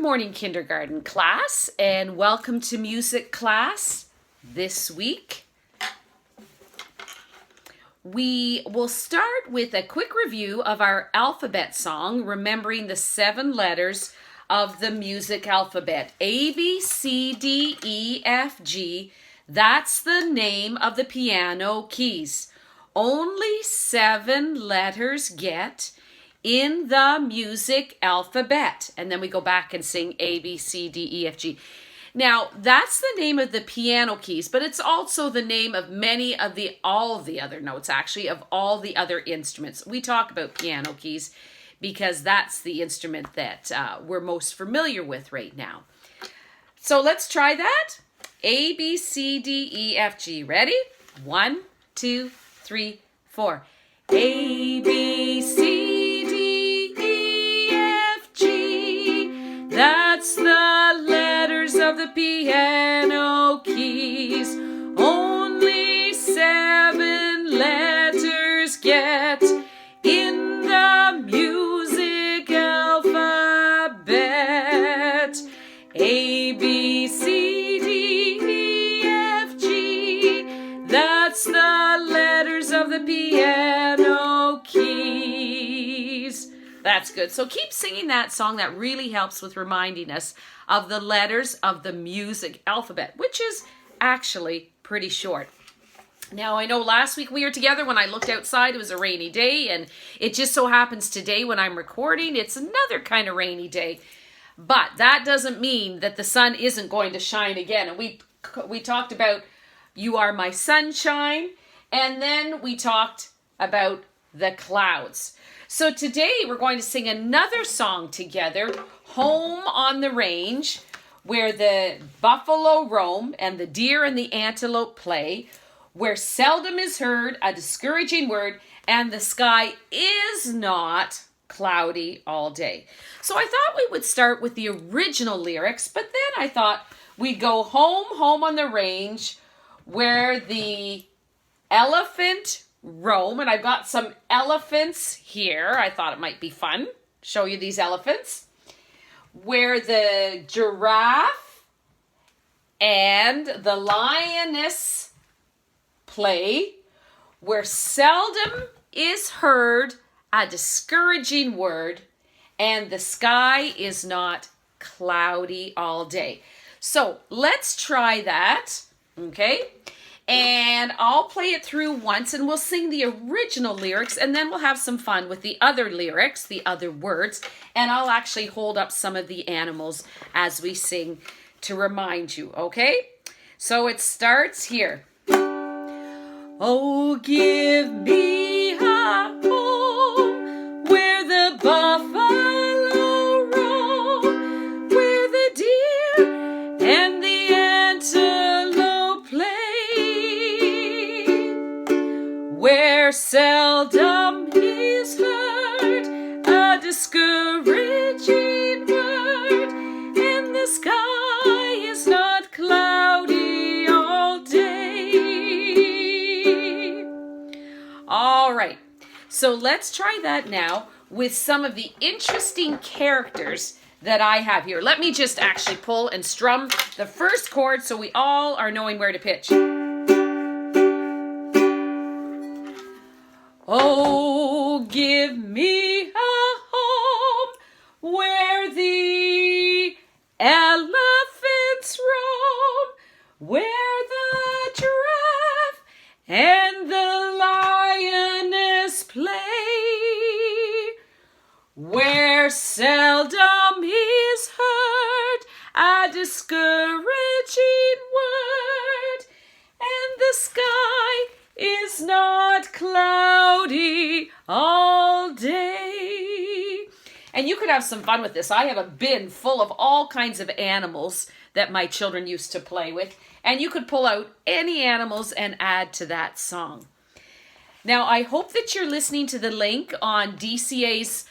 Good morning, kindergarten class, and welcome to music class. This week, we will start with a quick review of our alphabet song, remembering the 7 letters of the music alphabet. A, B, C, D, E, F, G. That's the name of the piano keys. Only 7 letters get in the music alphabet. And then we go back and sing A, B, C, D, E, F, G. Now, that's the name of the piano keys, but it's also the name of all the other notes, actually, of all the other instruments. We talk about piano keys because that's the instrument that we're most familiar with right now. So let's try that. A, B, C, D, E, F, G. Ready? 1, 2, 3, 4. A, B, C, that's the letters of the piano keys. Only 7 letters get in the music alphabet. A, B, C, D, E, F, G. That's the letters of the piano keys. That's good. So keep singing that song. That really helps with reminding us of the letters of the music alphabet, which is actually pretty short. Now, I know last week we were together when I looked outside. It was a rainy day, and it just so happens today when I'm recording, it's another kind of rainy day. But that doesn't mean that the sun isn't going to shine again. And we talked about You Are My Sunshine, and then we talked about the clouds. So today we're going to sing another song together, Home on the Range, where the buffalo roam and the deer and the antelope play, where seldom is heard a discouraging word, and the sky is not cloudy all day. So I thought we would start with the original lyrics, but then I thought we'd go home on the range, where the elephant roam, and I've got some elephants here. I thought it might be fun. Show you these elephants. Where the giraffe and the lioness play. Where seldom is heard a discouraging word, and the sky is not cloudy all day. So let's try that, okay? And I'll play it through once and we'll sing the original lyrics, and then we'll have some fun with the other lyrics, the other words, and I'll actually hold up some of the animals as we sing to remind you, okay? So it starts here. Oh, give me a home where the buffalo roam, where the deer and the antelope play, where seldom is heard a discouraging word, and the sky is not cloudy all day. All right, so let's try that now with some of the interesting characters that I have here. Let me just actually pull and strum the first chord so we all are knowing where to pitch. Oh, give me a home where the elephants roam, where the giraffe and the lioness play, where seldom is heard a discouraging word, and the sky is not cloudy all day. And you could have some fun with this. I have a bin full of all kinds of animals that my children used to play with, and you could pull out any animals and add to that song. Now, I hope that you're listening to the link on DCA's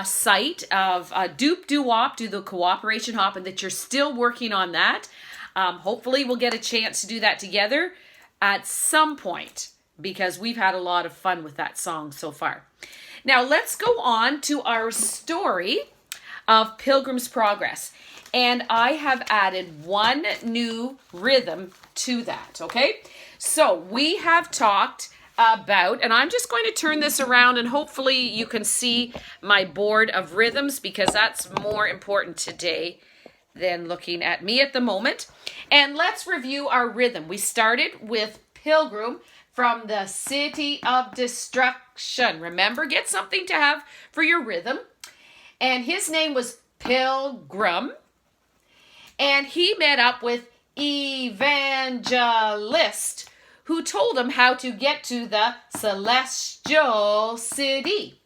site of Doop Doo Wop, Do the Cooperation Hop, and that you're still working on that. Hopefully we'll get a chance to do that together at some point, because we've had a lot of fun with that song so far. Now let's go on to our story of Pilgrim's Progress. And I have added one new rhythm to that, okay? So we have talked about, and I'm just going to turn this around and hopefully you can see my board of rhythms because that's more important today than looking at me at the moment. And let's review our rhythm. We started with Pilgrim from the City of Destruction. Remember, get something to have for your rhythm. And his name was Pilgrim. And he met up with Evangelist, who told him how to get to the Celestial City.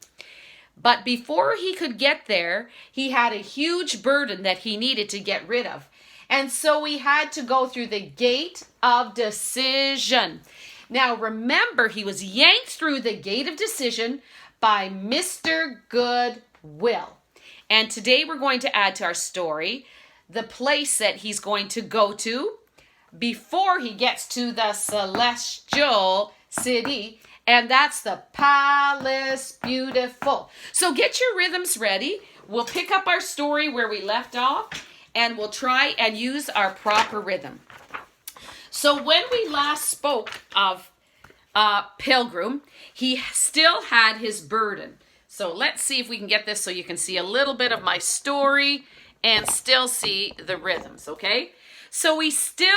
But before he could get there, he had a huge burden that he needed to get rid of. And so he had to go through the Gate of Decision. Now remember, he was yanked through the Gate of Decision by Mr. Goodwill. And today we're going to add to our story the place that he's going to go to before he gets to the Celestial City. And that's the Palace Beautiful. So get your rhythms ready. We'll pick up our story where we left off. And we'll try and use our proper rhythm. So when we last spoke of Pilgrim, he still had his burden. So let's see if we can get this so you can see a little bit of my story and still see the rhythms, okay? So he still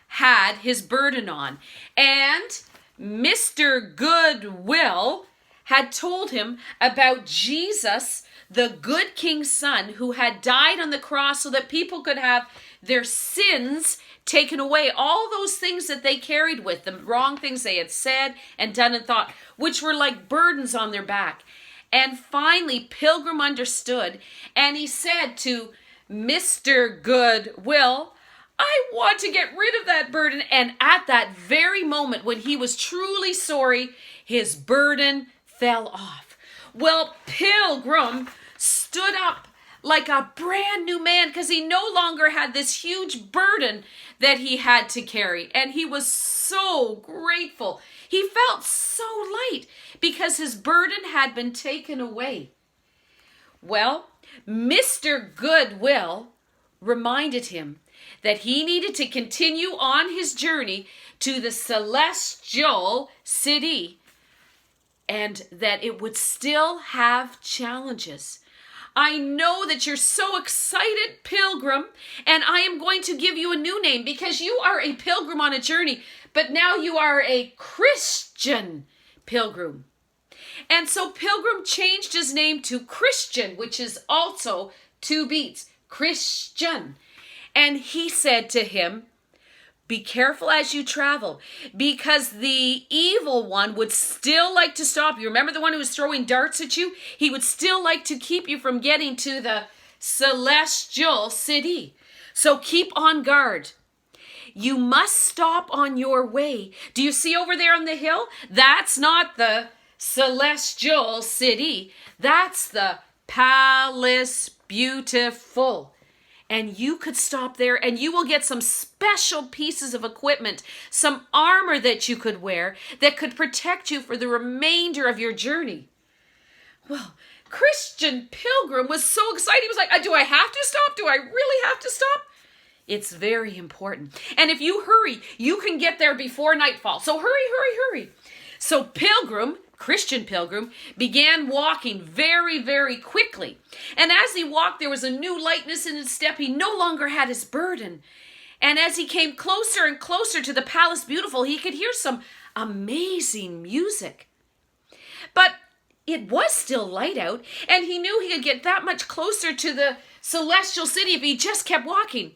had his burden on. And Mr. Goodwill had told him about Jesus, the good king's son, who had died on the cross so that people could have their sins taken away. All those things that they carried with them, wrong things they had said and done and thought, which were like burdens on their back. And finally, Pilgrim understood, and he said to Mr. Goodwill, I want to get rid of that burden. And at that very moment, when he was truly sorry, his burden fell off. Well, Pilgrim stood up like a brand new man because he no longer had this huge burden that he had to carry. And he was so grateful. He felt so light because his burden had been taken away. Well, Mr. Goodwill reminded him that he needed to continue on his journey to the Celestial City and that it would still have challenges. I know that you're so excited, Pilgrim, and I am going to give you a new name because you are a pilgrim on a journey, but now you are a Christian pilgrim. And so Pilgrim changed his name to Christian, which is also 2 beats, Christian. And he said to him, be careful as you travel, because the evil one would still like to stop you. Remember the one who was throwing darts at you? He would still like to keep you from getting to the Celestial City. So keep on guard. You must stop on your way. Do you see over there on the hill? That's not the Celestial City. That's the Palace Beautiful. And you could stop there and you will get some special pieces of equipment, some armor that you could wear that could protect you for the remainder of your journey. Well, Christian Pilgrim was so excited. He was like, do I have to stop? Do I really have to stop? It's very important. And if you hurry, you can get there before nightfall. So hurry. So Pilgrim, Christian Pilgrim, began walking very, very quickly. And as he walked, there was a new lightness in his step. He no longer had his burden. And as he came closer and closer to the Palace Beautiful, he could hear some amazing music. But it was still light out, and he knew he could get that much closer to the Celestial City if he just kept walking.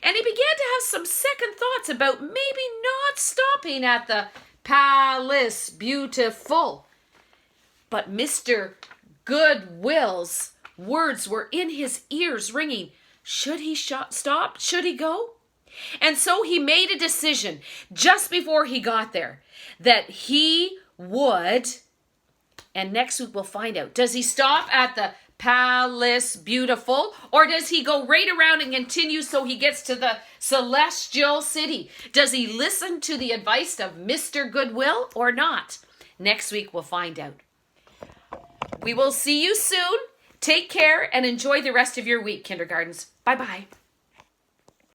And he began to have some second thoughts about maybe not stopping at the Palace Beautiful. But Mr. Goodwill's words were in his ears ringing. Should he stop? Should he go? And so he made a decision just before he got there that he would, and next week we'll find out, does he stop at the Palace Beautiful or does he go right around and continue so he gets to the Celestial City? Does he listen to the advice of Mr. Goodwill or not? Next week we'll find out. We will see you soon. Take care and enjoy the rest of your week, kindergartens. Bye-bye.